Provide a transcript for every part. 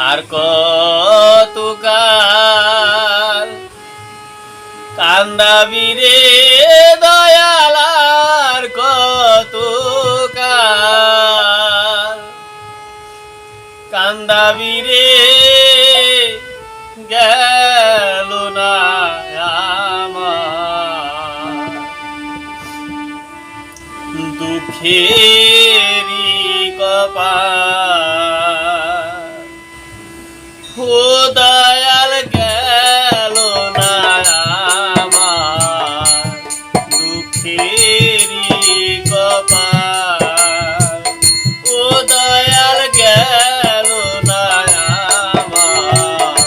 আর কতকাল কান্দাবি রে দয়াল, আর কতকাল কান্দাবি রে, গেল না আমার দুঃখেরই কপাল। ও দয়াল, গেল না আমার দুঃখেরই কপাল। ও দয়াল, গেল না আমার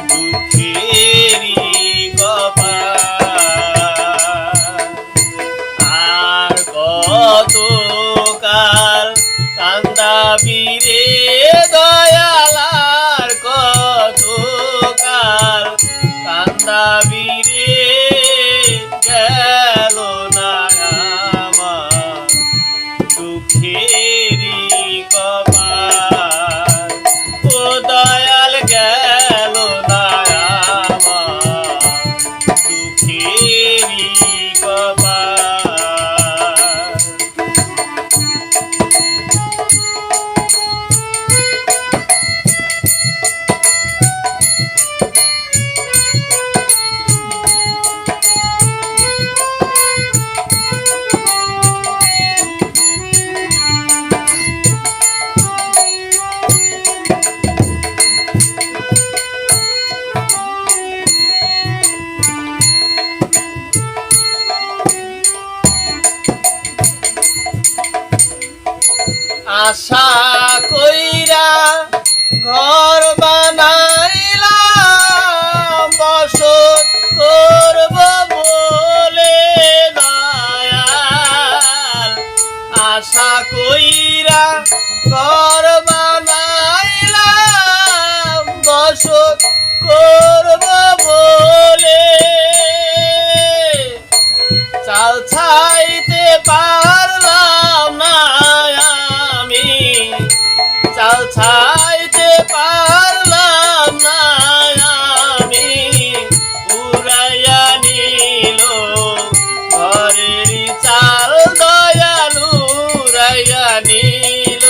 দুঃখেরই কপাল। আর কতকাল কান্দাবি রে দয়াল, আর কতকাল কান্দাবি রে, গেল না আমার দুঃখেরই কপাল। ও দয়াল, গেল না আমার দুঃখেরই কপাল। আশা কইরা ঘর বানাইলাম, বসত করব বলে দয়াল। আশা কইরা ঘর বানাইলাম, বসত করব বলে, চাল ছাইতে পারলাম না আমি, চাল ছাইতে পারলাম না আমি। উড়াইয়া নিল ঘরের চাল দয়াল, উড়াইয়া নিল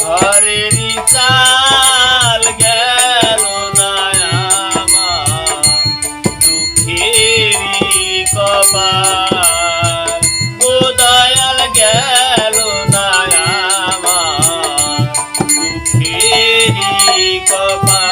ঘরের চাল। গেল না আমার দুঃখেরই কপাল। ও দয়াল, গেল না আমার দুঃখেরই কপাল।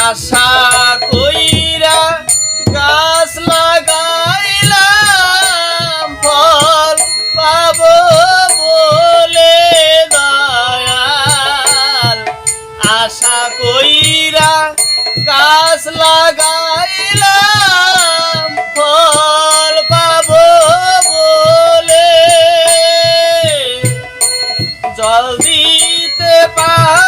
আশা কইরা গাছ লাগাইলাম, ফল পাব বলে দয়াল। আশা কইরা গাছ লাগাইলাম, ফল পাব বলে, জল দিতে পার